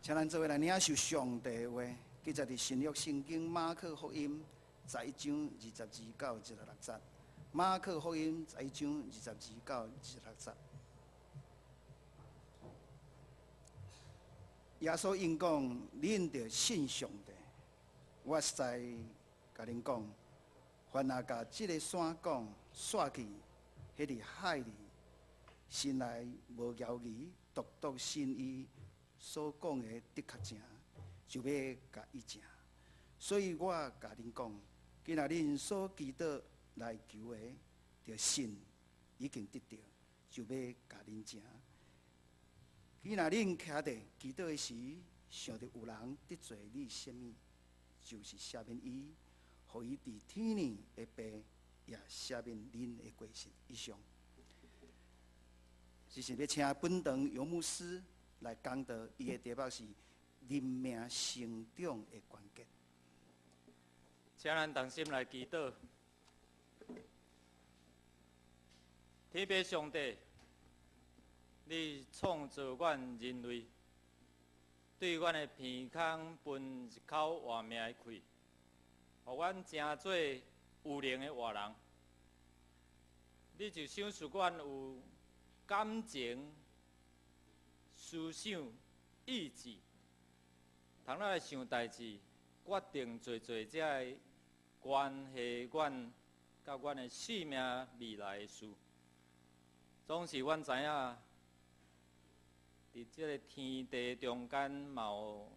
请咱做伙来领受上帝的话，记载伫新约圣经马可福音11章22到16节。马可福音11章22到16节。耶稣因讲：恁着信上帝。我实在甲恁讲，凡若甲即个山讲刷去，迄伫海里，心内无犹豫，独独信伊所讲的的确正，就要甲伊正。所以我甲恁讲，今仔恁所祈祷来求的，着信已经得到，就要甲恁正。今仔恁徛伫祈祷的时，想着有人得罪你什么，就是赦免伊，互伊伫天里的爸也赦免恁的过失。以上，是要请本堂杨牧师来讲道，伊的题目是人命成长的关键。请咱同心来祈祷。天父上帝，你创造阮人类，对阮的鼻孔分一口活命的气，互阮成做有灵的活人。你就想使阮有感情、思想、意志，通咱来想代志，决定做这个关系阮甲阮的生命未来的事。总是阮知影，伫即个天地中间，嘛有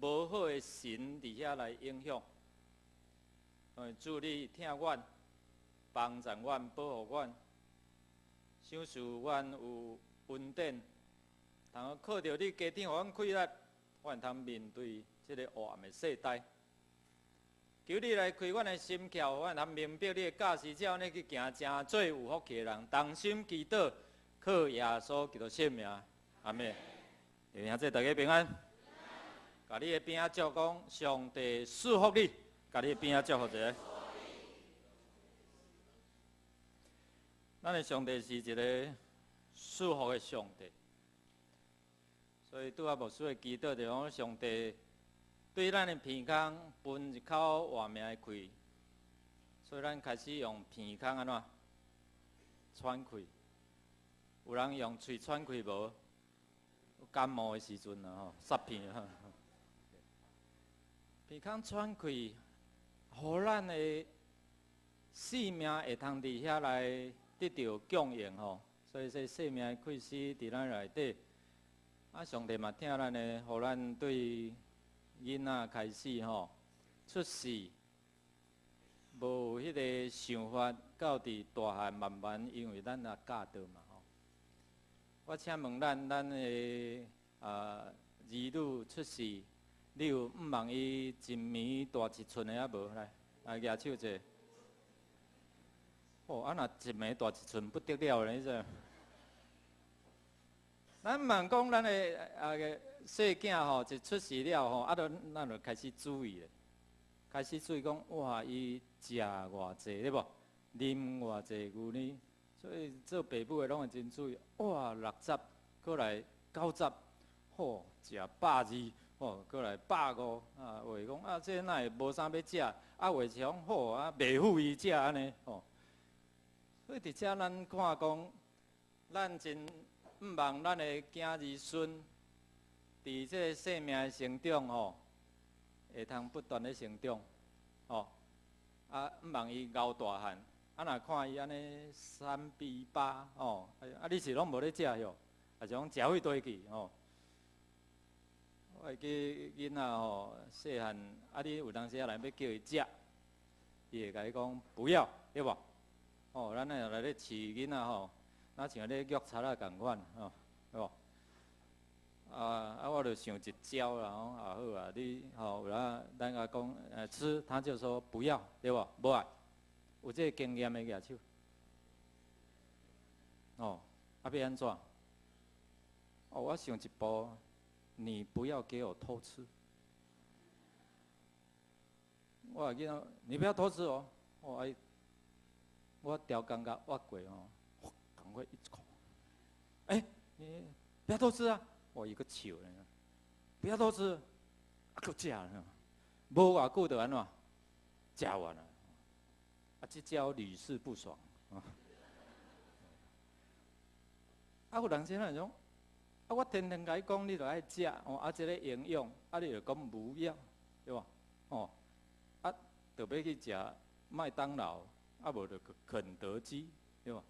无好的神伫遐来影响。主你听阮，帮助阮，保护阮，想使阮有稳定，通靠着你加添互阮气力，阮通面对即个黑暗的世代。求你来开阮的心窍，阮通明白你的教示，才呢去行，真做有福气的人。同心祈祷，靠耶稣基督圣名，阿门。弟兄姊妹，大家平安。甲你的边仔祝讲，上帝祝福你。甲你的边仔祝福一下。咱的上帝是一个祝福的上帝，所以拄仔牧师的祈祷就讲，上帝对咱的鼻孔分一口活命的气，所以咱开始用鼻孔安怎喘气。有人用喙喘气无？感冒的时阵啊，塞鼻啊。鼻孔喘气，互咱的生命会通伫遐来得到供应吼。所以说生命的气息伫咱内底，啊，上帝嘛听咱的，互咱对囡仔开始吼出世，无迄个想法，到伫大汉慢慢，因为咱也教导嘛吼。我请问咱的儿女出世，你有毋望伊一暝大一寸的啊无？来举手者。哦，啊若一暝大一寸不得了咧，这。咱毋望讲咱的细囝吼，一出世了吼，咱就开始注意咧，开始注意讲，哇，伊食偌济对无？啉偌济牛奶，所以做爸母的拢会真注意。哇，60，过来90，吼，食120，吼，过来150，啊，话讲啊，这哪会无啥要食？啊，话是讲好啊，袂富伊食安尼吼。所以伫遮咱看讲，咱真毋望咱的囝儿孙，伫这个生命的成长吼，会通不断的成长，吼，啊，毋望伊熬大汉，啊，若看伊安尼3比8，吼，啊，你是拢无咧食哟，啊，是讲食会多去，吼。我会记囡仔吼，细汉，啊，你有当时啊来要叫伊食，伊会甲你讲不要，对无？哦，咱呢来咧饲囡仔吼，若像咧虐贼啊共款，吼，对无？我就想一招啦，吼，好啊，你吼有咱甲讲吃，他就说不要，对无？无爱，有这个经验的举手。哦，要安怎？哦，我想一步，你不要给我偷吃。我囡仔，你不要偷吃哦，我调感觉挖过哦，赶快一口，你不要偷吃啊！我一个球呢，不要多吃，啊，搁食，无偌久就安怎，食完了，啊，这招屡试不爽啊。啊，有人真那种，啊，我天天甲伊讲，你著爱食，哦，啊，这个营养，啊，你著讲无要，对吧？哦，啊，著要去食麦当劳，啊，无著肯德基，对吧？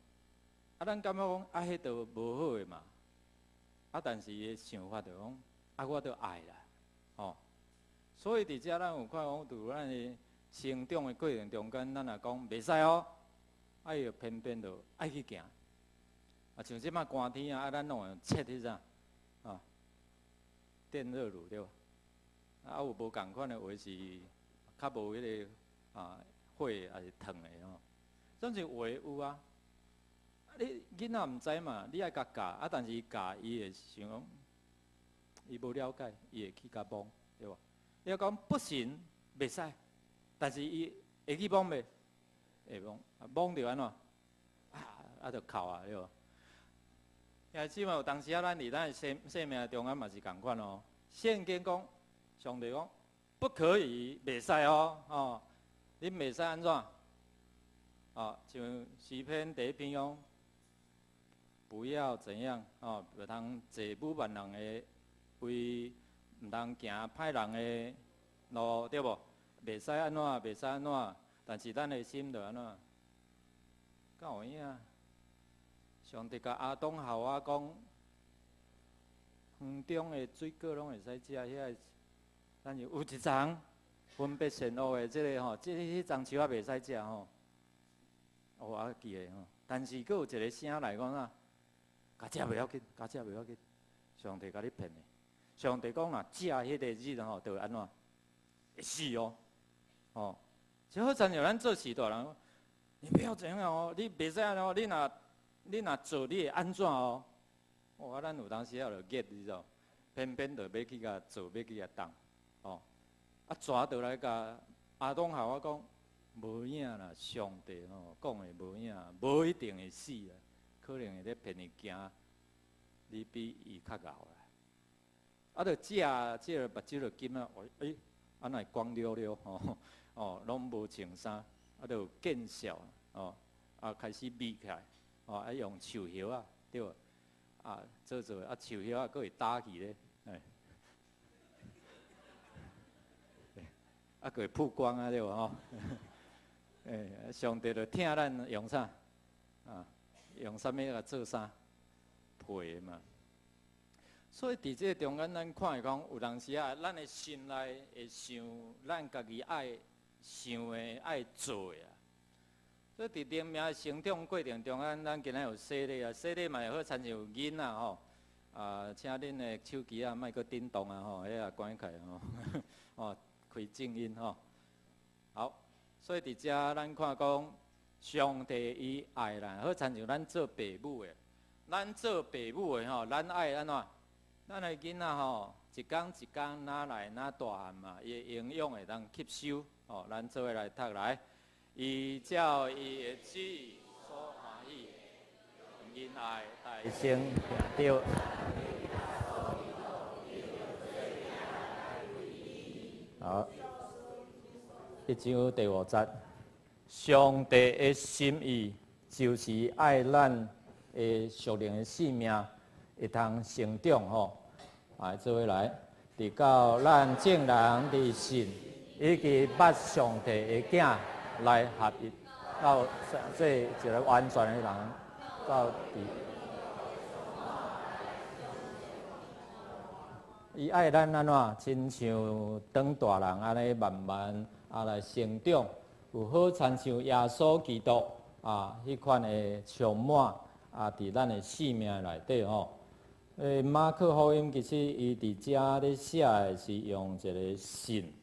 啊，咱感觉讲，啊，迄著无好诶嘛。啊，但是伊想法著讲，啊，我著爱啦，哦。所以伫遮咱有看讲，伫咱诶成长诶过程中间，咱也讲袂使哦，啊，伊著偏偏著爱去行。啊，像即摆寒天啊，咱拢会切迄啥，啊，电热炉对吧？啊，有无共款诶话是较无迄个啊火也是烫诶吼。总是话有啊。你囡仔毋知嘛，你爱甲教啊，但是伊教伊会想讲，伊无了解，伊会去甲摸，对吧？伊要讲不行，袂使，但是伊会去摸袂？会摸，啊摸着安怎？啊，着哭啊，对吧？也即嘛有当时啊，咱伫咱生命中间嘛是共款哦。圣经讲，上帝讲不可以，袂使哦，哦，恁袂使安怎？哦，像诗篇第一篇讲。不要怎样哦，袂通坐武万人的位，毋通行歹人的路，对无？袂使安怎，袂使安怎，但是咱的心就安怎？敢有影？上帝甲阿东夏娃讲，园中的水果拢会使食，遐个，但是有一丛分别善恶的即个吼，迄丛树仔袂使食吼。我记得吼，但是佫有一个声来讲啊。甲食袂要紧，甲食袂要紧，上帝甲你骗的。上帝讲若食迄个日吼，就会安怎？会死哦，哦。就好亲像咱做事大人，你不要怎样哦，你袂使安哦，你若做，你会安怎哦？哇，咱有当时也就激，你知道，偏偏就要去甲做，要去甲动，哦。啊，蛇就来甲阿东夏娃讲，无影啦，上帝吼讲的无影，无一定会死啦。可能会咧骗你行，你比伊较牛啦。啊，着食即个目睭着金啊，安那光溜溜吼，哦，拢无穿衫，啊，着见笑哦，啊，开始眯起来，哦，啊，用树叶啊，对无？啊，做啊，树叶啊，佫会打去咧，哎，啊，佫会曝光啊，对无吼？哎，上帝着听咱用啥啊？用啥物来做啥？配嘛。所以伫这中间，咱看会讲，有当时啊，咱的心内会想，咱家己爱想的、爱做的啊。所以伫生命成长过程中间，咱今仔有洗礼啊，洗礼嘛会好亲像囡仔吼。啊，请恁的手机啊，莫阁震动啊吼，迄啊关起吼，哦，开静音吼。好，所以伫遮咱看讲。上帝伊爱咱，好亲像咱做爸母的，咱做爸母的吼，咱爱安怎？咱的囡仔吼，一天一天哪来哪大汉嘛，伊的营养会当吸收。哦，咱做伙来读来，依照伊的旨意所欢喜，因爱大声着。好，一章第5节。上帝的心意就是爱咱的属灵的性命会通成长吼，啊，做伙来，直到咱正人的信以及捌上帝的囝来合一，到做一个完全的人，到伊爱咱安怎，亲像当大人安尼慢慢来成长。有好亲像耶稣基督啊，迄款的充满啊，伫咱的生命内底吼。马可福音其实伊伫遮咧写的是用一个信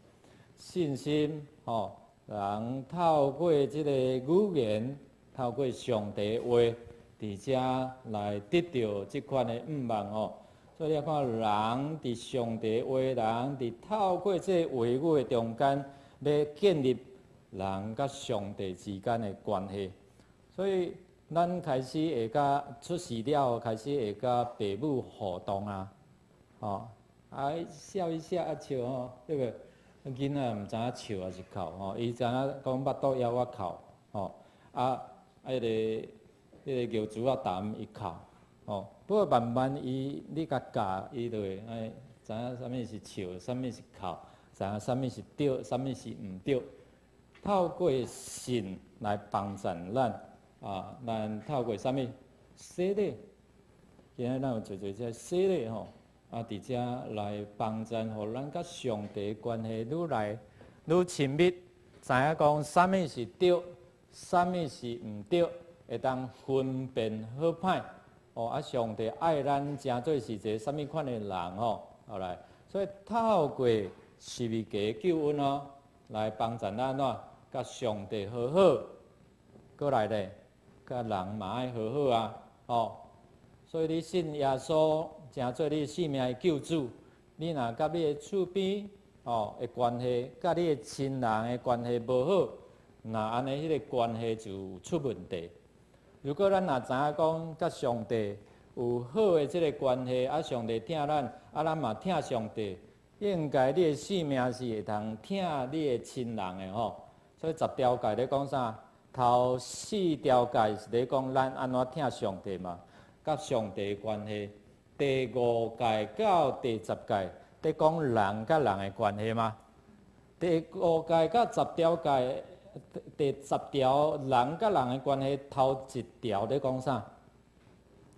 心吼，人透过即个语言，透过上帝话，伫遮来得到即款的望吼。所以你看，人伫上帝话，人伫透过即个话语的中间，要建立。人甲上帝之间的关系，所以咱开始会甲出世了，开始会甲父母互动啊，吼笑一下啊笑吼，对不？囡仔毋知影笑还是哭吼，伊知影讲巴肚枵我哭吼，迄个尿珠啊淡伊哭吼，不过慢慢你甲教伊就会知影啥物是笑，啥物是哭，知影啥物是对，啥物是毋对。透过信来帮助咱咱透过啥物洗礼，今仔咱有做这洗礼吼。伫遮来帮助，互咱甲上帝关系愈来愈亲密，知影讲啥物是对，啥物是毋对，会当分辨好歹。上帝爱咱，诚做是一个啥物款的人吼？后来，所以透过十字架救恩来帮助咱甲上帝和好，过来咧，甲人嘛爱和好所以你信耶稣。诚做你性命的救主，你若甲你的厝边的关系，甲你的亲人的关系无好，那安尼迄个关系就有出问题。如果咱若知影讲甲上帝有好的即个关系，上帝疼咱，咱嘛疼上帝，应该你的性命是会通疼你的亲人的所以10条诫咧讲啥？头4条诫是咧讲咱安怎疼上帝嘛，甲上帝的关系。第5诫到第10诫，在讲人甲人的关系吗？第5诫到10条诫，第10条人甲人的关系头1条在讲啥？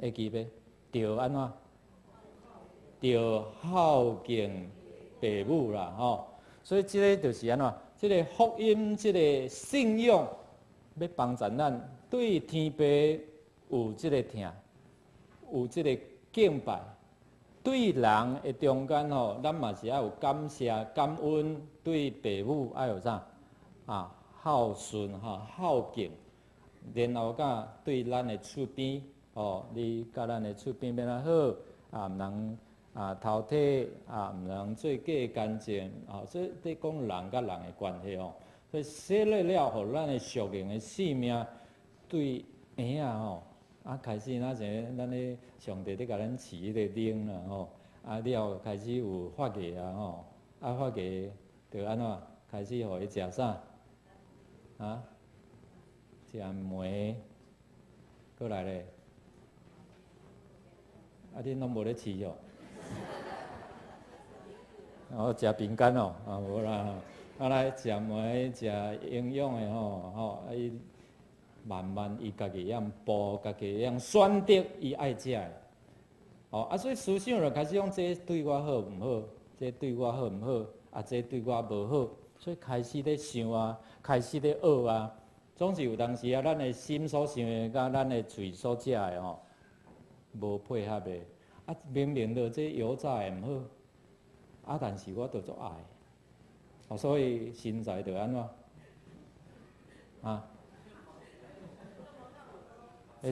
会记袂？着安怎？着孝敬父母啦所以即个就是安怎？即个福音，即个信仰，要帮助咱对天父有即个疼，有即个。敬拜对人的中间咱嘛是要有感谢、感恩；对父母要有啥孝顺孝敬。然后甲对咱的厝边你甲咱的厝边变啊好毋通偷摕毋通做假干净所以在讲人甲人的关系所以洗礼了，互咱的属灵的性命对婴开始咱咧上帝咧甲咱饲迄个灵啦了开始有发芽发芽着安怎开始互伊食啥食糜，过来咧恁拢无咧饲食饼干无啦来食糜食营养的伊。慢慢，伊家己会晓步，家己会晓选择伊爱食的。所以思想就开始讲，这对我好毋好？这对我好毋好？这对我无好。所以开始咧想开始咧学总是有当时咱的心所想的，甲咱的嘴所食的无配合的。明明着这油炸的毋好，但是我着足爱。所以身材着安怎？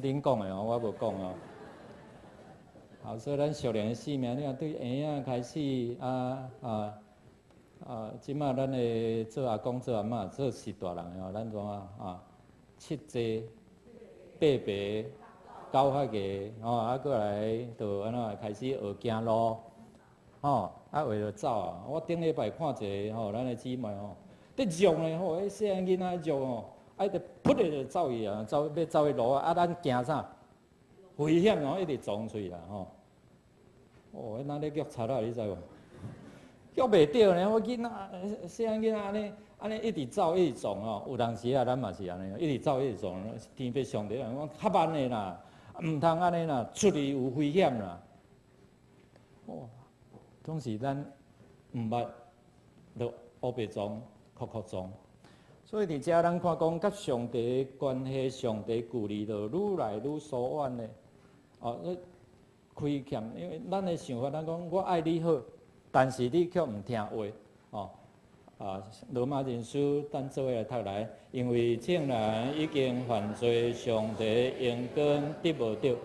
恁讲的我无讲所以咱属灵的性命，你看对婴仔开始即马咱的做阿公做阿嬷做是大人的咱怎7岁、8岁、9发个过来就安怎开始学行路为着走我顶礼拜看一个咱的姊妹伫用的迄细汉囡仔用就噗的就走去要走去路咱惊啥？危险一直撞出啦迄哪咧脚擦你知无？脚袂着呢，我囡仔细汉囡仔安尼一直走一直撞有当时咱嘛是安尼，一直走一直撞，天父上帝讲较慢的啦，毋通安尼啦，出去有危险啦。总是咱毋捌，就黑白撞、哭撞。所以伫遮咱看讲，甲上帝的关系、上帝距离就愈来愈疏远咧。亏欠，因为咱的想法，咱讲我爱你好，但是你却毋听话罗马人书，咱做伙来读来，因为众人已经犯罪，上帝应光得无着。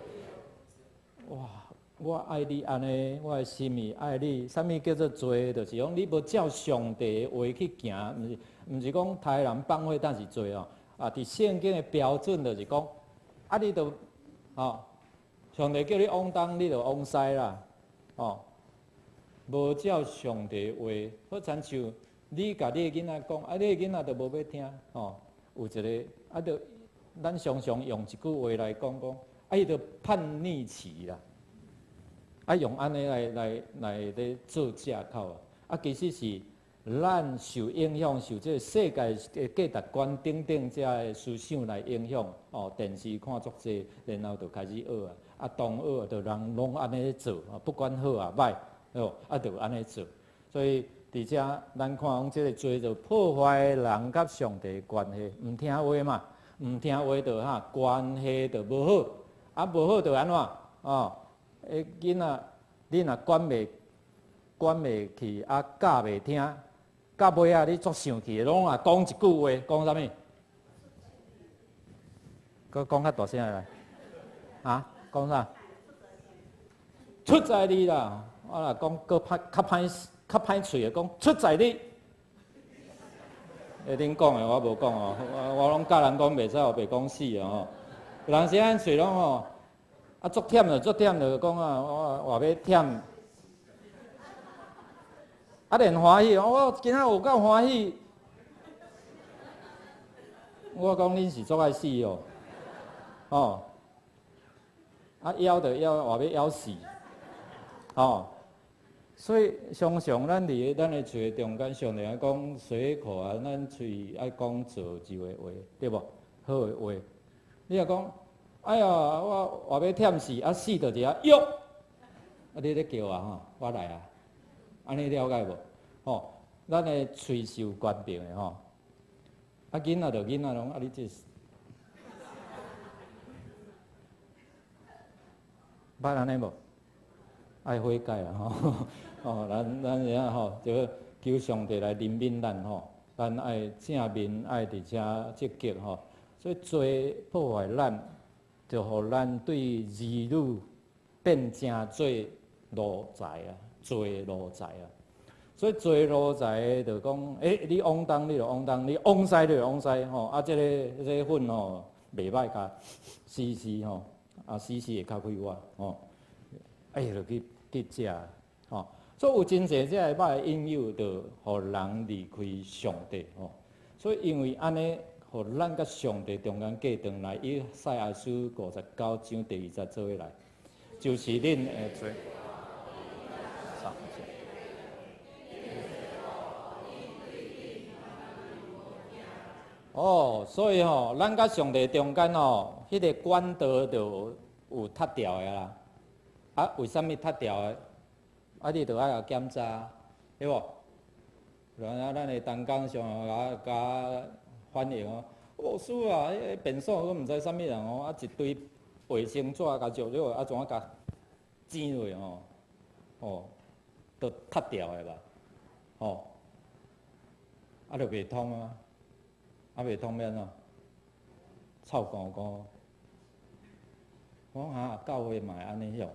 我爱你安尼，我的心意爱你。啥物叫做罪？就是讲你无照上帝的话去行，毋是讲杀人放火，但是罪伫圣经的标准就是讲，你就上帝叫你往东，你就往西啦无照上帝话，好亲像你甲你的囡仔讲，你的囡仔都无要听，有一个就咱常常用一句话来讲，伊就叛逆期啦，用安尼来咧做借口其实是咱受影响，受这个世界的价值观等等这的思想来影响，电视看足济，然后就开始学当学就人拢安尼做，不管好歹，就安尼做，所以伫遮咱看讲这个罪就破坏人甲上帝的关系，唔听话嘛，唔听话就关系就无好，无好就安怎囡仔你若管袂去，教袂听，到尾你足生气，拢讲一句话，讲啥物？佮讲较大声来，讲啥？出在你啦！我若讲佮较歹喙的讲出在你。恁讲的我无讲我拢教人讲袂使互袂讲死人时咱喙拢足忝就讲我要忝。连欢喜，我今仔有够欢喜。我讲恁是足爱死枵就枵，话要枵死，所以常常咱伫咱的嘴中间，上帝讲水口咱嘴爱讲造就的话，对无？好的话，你若讲，哎呀，我话要忝死，死就伫遐哟，你咧叫我来安尼了解无？咱的喙是有权柄的囡仔就囡仔拢你这捌安尼无？爱悔改咱人就求上帝来怜悯咱咱爱正面爱伫遮积极所以罪破坏咱，就互咱对儿女变成做奴才罪奴才所以罪奴才就讲，你往东你就往东，你往西你就往西这个粉袂歹甲死死死死会较快活就去食所以有真侪这个歹引诱，就互人离开上帝所以因为安尼，互咱甲上帝中间隔断来，以赛亚书59章第20做下来，就是恁的罪。所以咱甲上帝中间迄个管道就有塌掉的啦。为什么塌掉的？你着爱检查，对无？然后咱的同工上甲反映老师迄便所我毋知啥物人一堆卫生纸甲石榴怎甲剪落都塌掉的吧？就袂通袂通免臭光光。我讲教会嘛会安尼晓，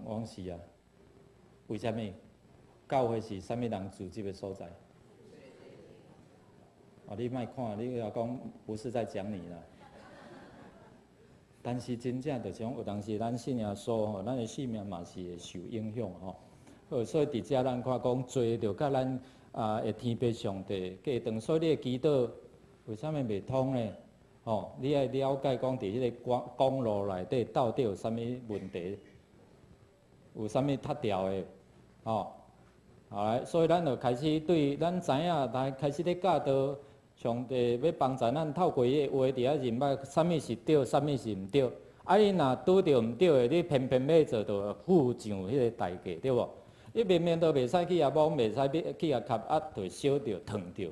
我讲是为什么？教会是啥物人组织的所在？你莫看，你若讲不是在讲你啦。但是真正就像有当时咱信耶稣咱的性命嘛是会受影响所以伫遮咱看讲罪着甲咱的天父上帝隔断，所以你的祈祷为什么袂通呢？你要了解讲伫迄个公路内底到底有啥物问题，有啥物塌掉的所以咱就开始对咱知影，开始咧教导上帝要帮助咱透过迄个话伫遐认捌啥物是对，啥物是毋对。你若拄着毋对的，你偏偏要做，就付上迄个代价，对无？你明明都袂使去摸，袂使去磕，就烧着、烫着。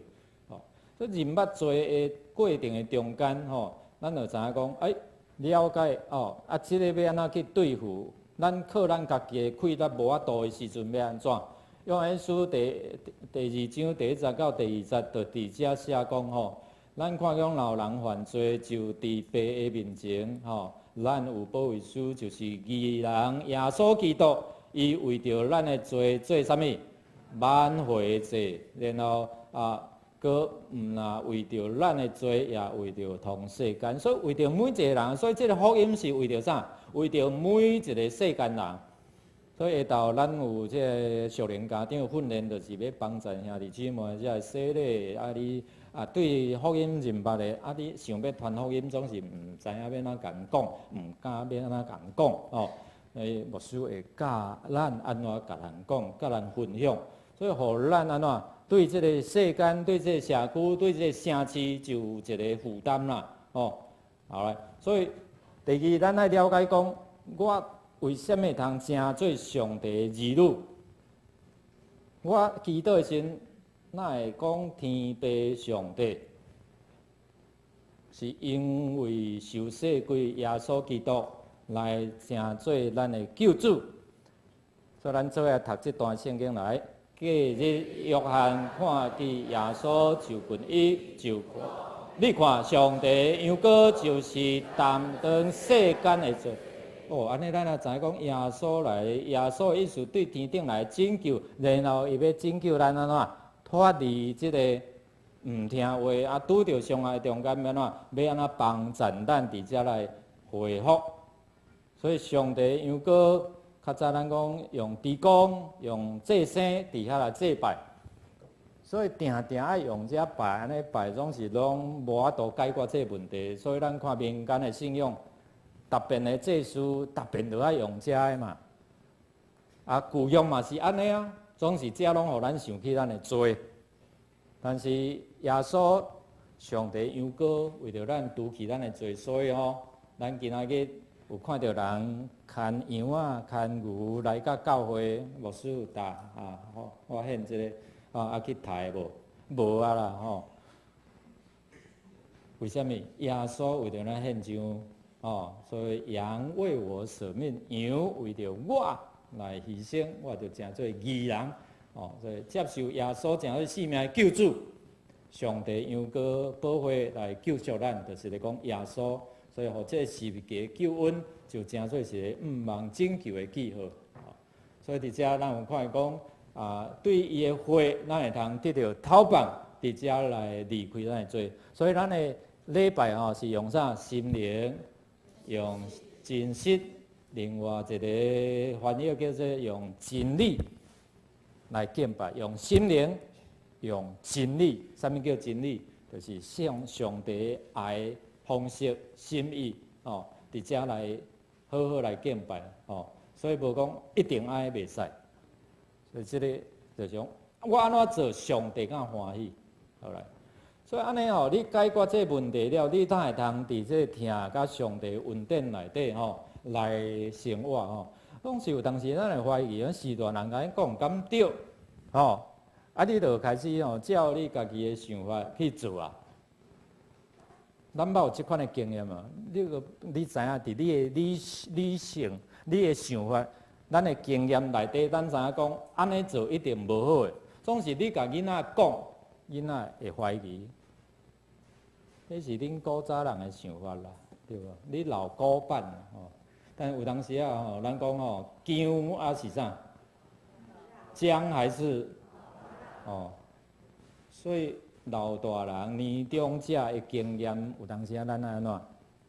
所以认捌罪的过程的中间咱就知影讲，了解即个要安怎去对付？咱靠咱家己的气力无法度的时阵要安怎？约翰书第2章第1节到第20节，就伫遮写讲咱看讲老人犯罪，就伫爸的面前咱有保惠师，就是义人耶稣基督，伊为着咱的罪做啥物？挽回祭，然后佮为着咱的罪，也为着同世间，所以为着每一个人，所以这个福音是为着啥？为着每一个世间人。所以下昼咱有即个熟龄家长训练，就是要帮助兄弟姊妹遮洗礼。啊，你对福音认捌的，你想要传福音，总是毋知影要怎甲人讲，毋敢要怎甲人讲哦。牧师会教咱安怎甲人讲，甲人分享，所以互咱安怎对即个世间、对即个社区、对即个城市就有一个负担啦。哦，好来，所以第二，咱爱了解讲，我为什么通成做上帝的儿女？我祈祷的时阵，哪会讲天父上帝？是因为受洗归耶稣基督来成做咱的救主。所以咱做来读这段圣经来。隔日，约翰看见耶稣就近伊就你看上帝羊羔就是担当世间的罪。哦，安尼咱也知影讲耶稣来，耶稣的意思对天顶来拯救，然后伊要拯救咱安怎脱离即个毋听话，拄着伤害中间要安怎，要安怎帮助咱伫遮来恢复。所以上帝羊羔，较早咱讲用猪公、用祭牲伫遐来祭拜，所以定定爱用遮拜，安尼拜总是拢无法度解决这个问题。所以咱看民间的信仰。特别的祭司，特别就爱用遮的嘛。旧约嘛是安尼啊，总是遮拢互咱想起咱的罪。但是耶稣上帝羊羔为着咱除去咱的罪，所以咱今仔日有看到人牵羊啊、牵牛来到教会，牧师有答我献这个去抬无？无啊啦为什么？耶稣为着咱献上。所以羊为我舍命，羊为着我来牺牲，我就成做义人。所以接受耶稣成做性命的救主，上帝羊羔保护来救赎咱，就是咧讲耶稣。所以，互这世界救恩就成做是个毋忘拯救的记号。所以伫遮咱有看讲对伊的话，咱会通得到讨办，伫遮来离开咱的罪。所以咱的礼拜是用啥？心灵。用真实，另外一个翻译叫做用真理来敬拜，用心灵，用真理。啥物叫真理？就是向上帝爱方式、心意伫遮来好好来敬拜所以无讲一定爱袂使。所以这个就讲我安怎做，上帝敢欢喜。好来。所以安尼你解决这问题了，你才会通伫这听甲上帝恩典内底来生活拢是有当时咱会怀疑，时代人甲你讲敢对你就开始照你家己的想法去做啊。咱捌有即款的经验嘛？你知影伫你的理性、你的想法、咱的经验内底，咱知影讲安尼做一定无好的，总是你甲囡仔讲。囡仔会怀疑，这是恁古早人的想法啦，对无？你老古板但有当时咱讲姜还是啥？姜还是所以老大人、年长者的经验，有当时咱安怎？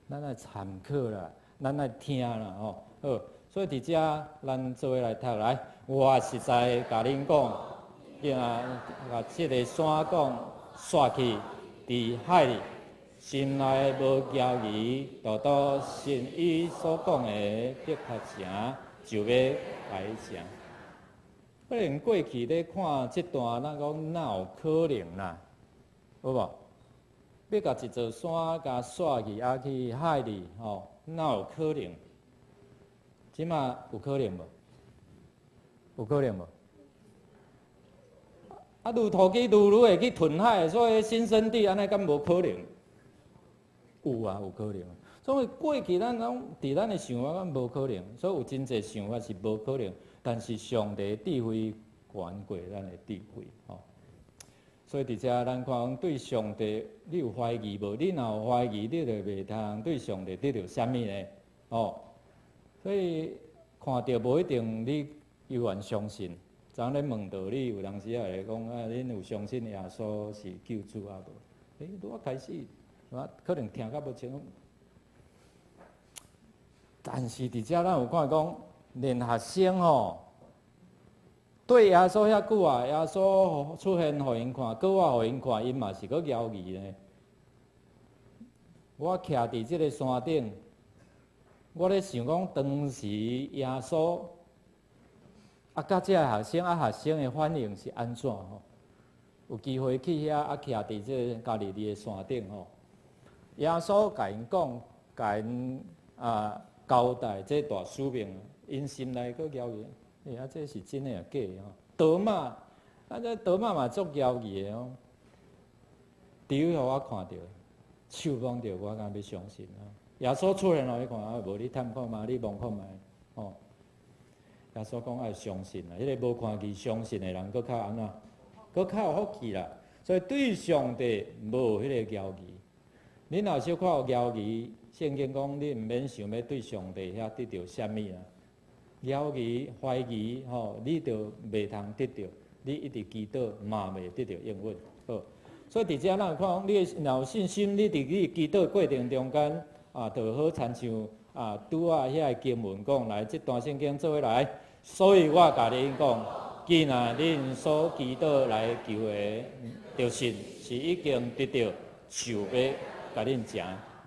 咱爱参考啦，咱爱听啦好，所以伫遮咱做伙来读来，我实在甲恁讲。甲即个山讲刷去，伫海里，心内无交疑，道道信伊所讲的得确成，就要来成。可能过去咧看即段，咱讲哪有可能啦，有无？要甲一座山甲刷去，去海里，哪有可能？即马有可能无？有可能无？愈土机愈会去吞海，所以新生地安尼敢无可能？有啊，有可能。所以过去咱拢伫咱的想法敢无可能，所以有真侪想法是无可能。但是上帝智慧悬过咱的智慧所以伫遮咱看对上帝，你有怀疑无？你若有怀疑，你就袂通对上帝得到啥物呢？所以看到无一定你永远相信。昨咧问道理，有当时也会讲恁有相信耶稣是救主啊无？拄开始，可能听较无清楚。但是伫遮咱有看讲，连学生吼，对耶稣遐久啊，耶稣出现互因看，搁我互因看，因嘛是搁犹豫呢。我徛伫即个山顶，我咧想讲，当时耶稣甲遮个学生学生的反应是安怎吼？有机会去遐徛伫即个加利利的山顶吼，耶稣甲因讲，甲因交代这大使命，因心内搁犹豫，这是真诶啊假诶吼？多马，这多马嘛足犹豫诶吼，除非互我看到，手摸到，我敢要相信啊！耶稣出现互你看，无你探看嘛，你望看觅，吼。耶稣讲爱相信啦，迄个无看见相信诶人，搁较安怎？搁较有福气啦。所以对上帝无迄个犹豫。恁若小可有犹豫，圣经讲你毋免想要对上帝遐得到啥物啊？犹豫、怀疑，吼，你就袂通得到，你一直祈祷嘛袂得到应允。好，所以伫遮咱有看讲，你若有信心，你伫你祈祷过程中间就好亲像拄仔遐个经文讲来，即段圣经做伙来。所以我甲恁讲，既然恁所祈祷来求的，就信是已经得到，就要甲恁食。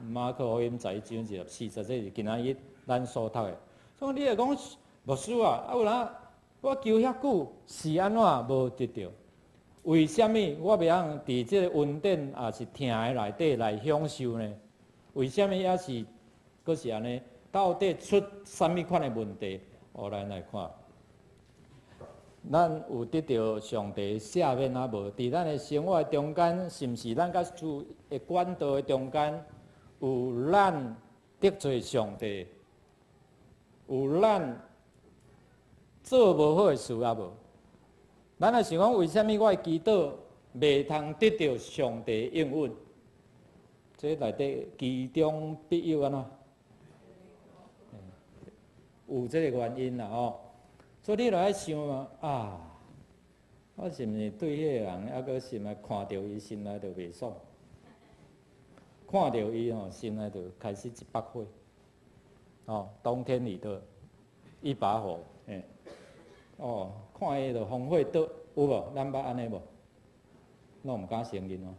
马可福音11:24，这是今仔日咱所读的。所以你会讲，牧师啊，有人我求遐久，是安怎无得到？为什么我袂晓伫即个恩典也是听的内底来享受呢？为什么也是阁是安尼？到底出啥物款的问题？咱来看，咱有得到上帝赦免啊无？伫咱的生活中间，是毋是咱甲主的管道的中间，有咱得罪上帝，有咱做无好的事啊无？咱来想讲，为什么我的祈祷袂通得到上帝应允？这内底其中必有安怎？有这个原因啦吼，所以你就爱想我是毋是对迄个人，还阁心内看到伊心内就袂爽，看到伊吼心内就开始一把火，冬天里头一把火，看伊就烽火倒，有无？咱捌安尼无？拢毋敢承认哦。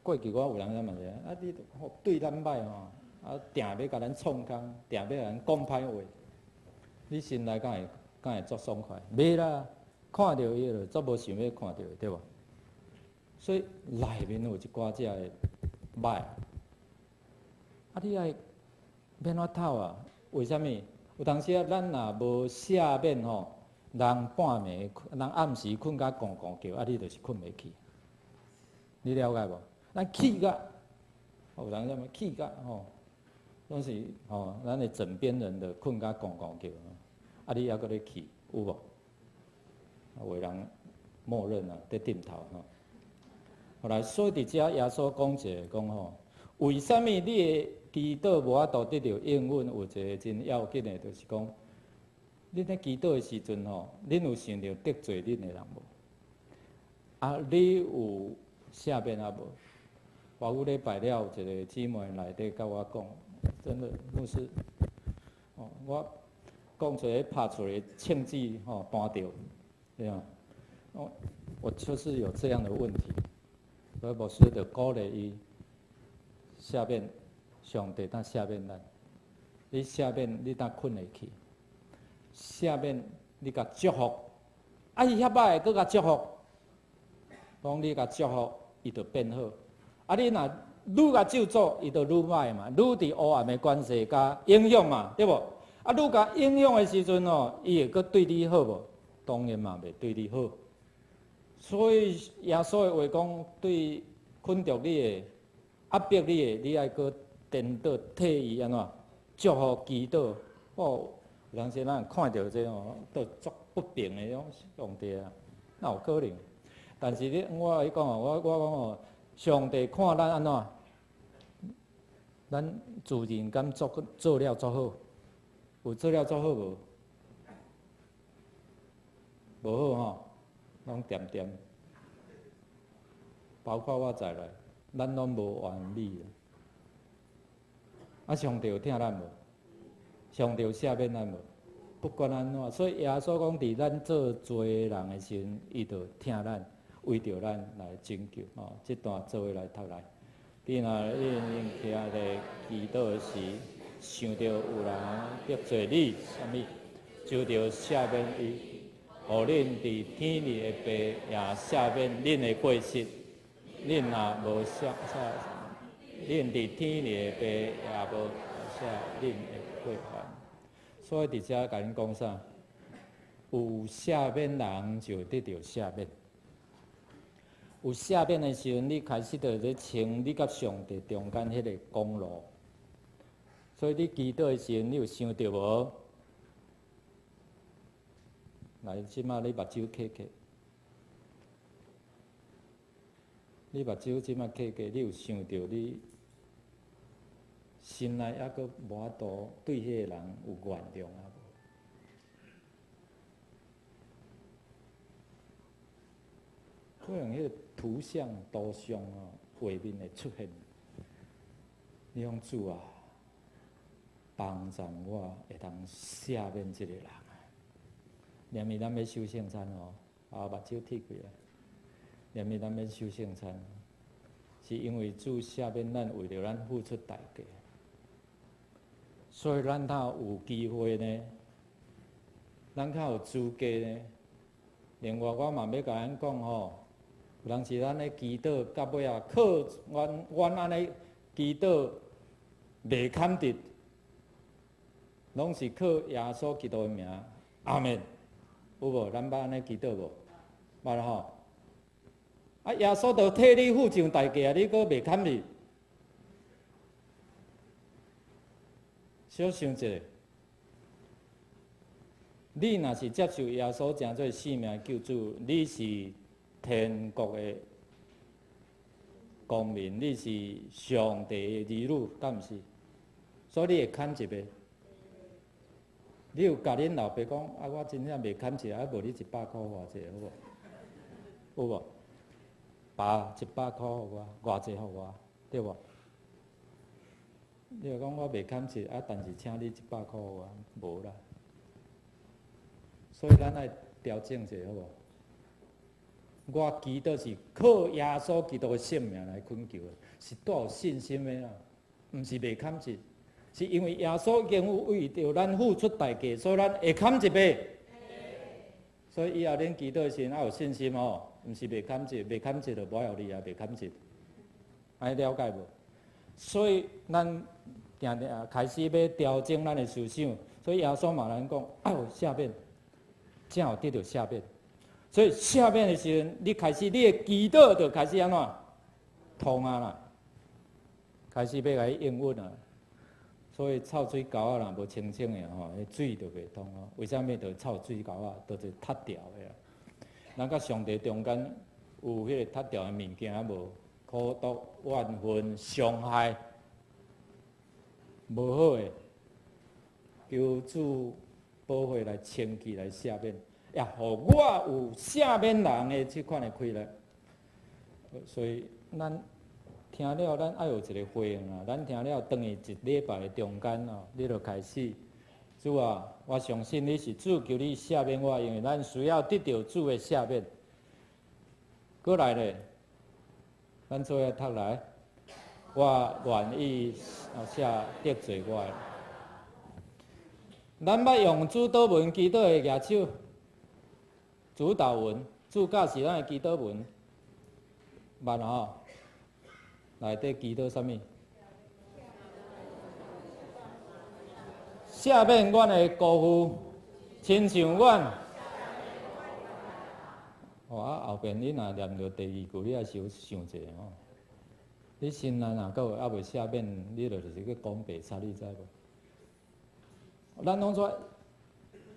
过去我有人在问者，你对咱歹吼？定要甲咱创空，定要甲咱讲歹话，你心内敢会足爽快？袂啦，看到伊就足无想要看到，对无？所以内面有一寡只的歹，你爱免怎透啊？为什么？有当时咱若无赦免吼，人半暝，人暗时困甲怣怣叫，你就是困袂去。你了解无？咱气甲，有人什么气甲吼？拢是咱的枕边人的困甲怣怣叫，你还阁咧去有无？有人默认在点头吼。后来所以伫遮耶稣讲者讲吼，为什么你的祈祷无法度得到应允？有一个真要紧的，就是讲，恁咧祈祷的时阵吼，恁有想着得罪恁的人无？你有赦免啊无？包括礼拜了，一个姊妹内底甲我讲。真的，牧师，我讲出来拍出来庆记搬掉，对啊，我就是有这样的问题，所以牧师就鼓励伊下面上帝当下面咱，你下面你当困会去，下面你甲祝福，伊遐歹佫甲祝福，讲你甲祝福，伊就变好，你若愈甲咒诅，伊就愈歹嘛，愈伫黑暗的关系甲影响嘛，对无？愈甲影响的时阵伊会阁对你好无？当然嘛，袂对你好。所以耶稣的话讲，对困着你的、压迫你的，你爱阁颠倒替伊安怎祝福祈祷。有当时咱看到这都足不平的种上帝啊，哪有可能？但是我讲我讲上帝看咱安怎？咱自然敢做了足好，有做了足好无？无好拢点点。包括我在内，咱拢无完美。上帝有听咱无？上帝有赦免咱无？不管安怎，所以耶稣讲，伫咱做罪人的时阵，伊就听咱，为着咱来拯救。哦，这段做伙来读来。你若应徛咧祈祷时，想到有人得罪你，啥物，就着赦免伊，互恁伫天里的爸也赦免恁的过失。恁若无赦，恁伫天里的爸也无赦恁的过犯。所以伫遮甲恁讲啥？有赦免人就得到赦免。有赦免的时阵，你开始就咧清你甲上帝中间迄个公路。所以你祈祷的时阵，你有想到无？来，即马你目睭闭起，你目睭即马闭起，你有想到你心内还阁无法度对迄个人有原谅啊无？可能迄个图像、图像哦，画面会出现。你讲主啊，帮助我会当赦免即个人啊！念伊咱要守圣餐哦，目睭闭开啊！念伊咱要守圣餐，是因为主赦免咱，为着咱付出代价。所以咱若有机会呢，咱较有资格呢。另外，我嘛要甲咱讲吼。有当时咱咧祈祷，到尾啊，靠阮安尼祈祷袂堪得，拢是靠耶稣基督的名，阿门。有无？咱捌安尼祈祷无？捌啦吼。啊，耶稣就替你付上代价，你阁袂堪得？小想一下，你若是接受耶稣成做生命救主，你是天国的公民，你是上帝的儿女，敢毋是？所以你会堪一个。你有甲恁老爸讲，啊，我真正袂堪一个，啊，无你100箍偌济，好无？有无？爸100箍互我，偌济互我，对无？你若讲我袂堪一个，啊，但是请你100箍互我，无啦。所以咱爱调整者，好无？我祈祷是靠耶稣基督的性命来恳求的，是带有信心的啦，毋是袂堪一，是因为耶稣已经有为着咱付出代价，所以咱会堪一杯。所以以后恁祈祷的时阵要有信心哦，毋是袂堪一，袂堪一就无效力啊，袂堪一，安尼了解无？所以咱定定开始要调整咱的思想，所以耶稣嘛咱讲要有赦免，才有得到赦免。所以下面的时阵，你开始你的祈祷就开始安怎通啊啦，开始要甲伊应允啊。所以臭水沟啊，若无清清的吼，迄水就袂通哦。为什么着臭水沟啊？都是塌掉的啦。咱甲上帝中间有迄个塌掉的物件啊无？苦毒、怨恨、伤害，无好的，求主保护来清气来赦免。也互我有赦免人的即款的气力，所以咱听了，咱爱有一个回应啊！咱听了，等于一礼拜的中间哦，你就开始，主啊，我相信你是主，求你赦免我，因为咱需要得到主的赦免。过来咧，咱做下读来，我愿意赦得罪我的。咱捌用主祷文祈祷的举手。主导文，主教是咱的祈祷文，捌吼？内底祈祷啥物？赦免阮的辜负，亲像阮。啊，后边你若念到第2句，你也是有想者吼。你心内若阁有还袂赦免，你就是去讲白差，你知无？咱拢说。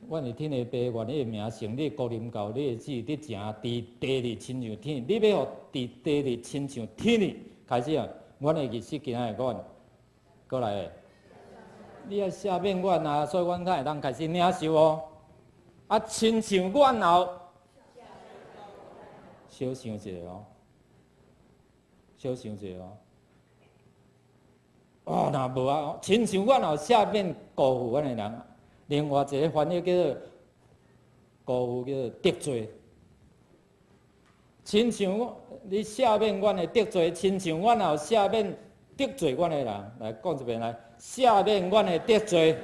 阮是天的爸，愿你的名成立，国临到你的旨，你正伫地里亲像天。你要互伫地里亲像天里，开始啊！阮的意思今仔日阮过来，你要赦免阮啊，所以阮才会当开始领受哦。啊，亲像阮后，小想一下哦，小想一下哦。哦，若无啊，亲像阮后下面辜负阮的人，另外一个翻译叫做辜负，叫做得罪。亲像你下面阮的得罪，亲像阮后下面得罪阮的人，来讲一遍来，下面阮的得罪，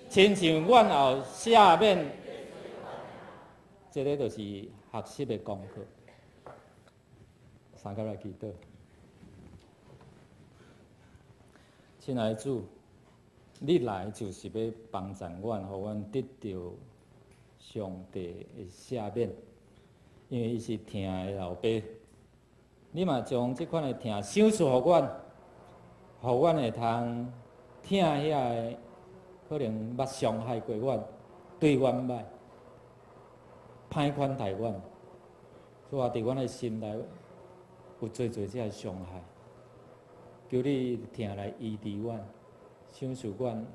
亲像阮后下面，这个就是学习的功课。三甲来祈祷。亲爱的主，你来就是要帮助阮，互阮得到上帝的赦免，因为伊是疼的老爸。你嘛将即款的疼赏赐互阮，互阮会通疼遐个可能捌伤害过阮、对阮歹、歹款待阮，所以伫阮的心内有做这个伤害。求你疼来医治阮，赏赐阮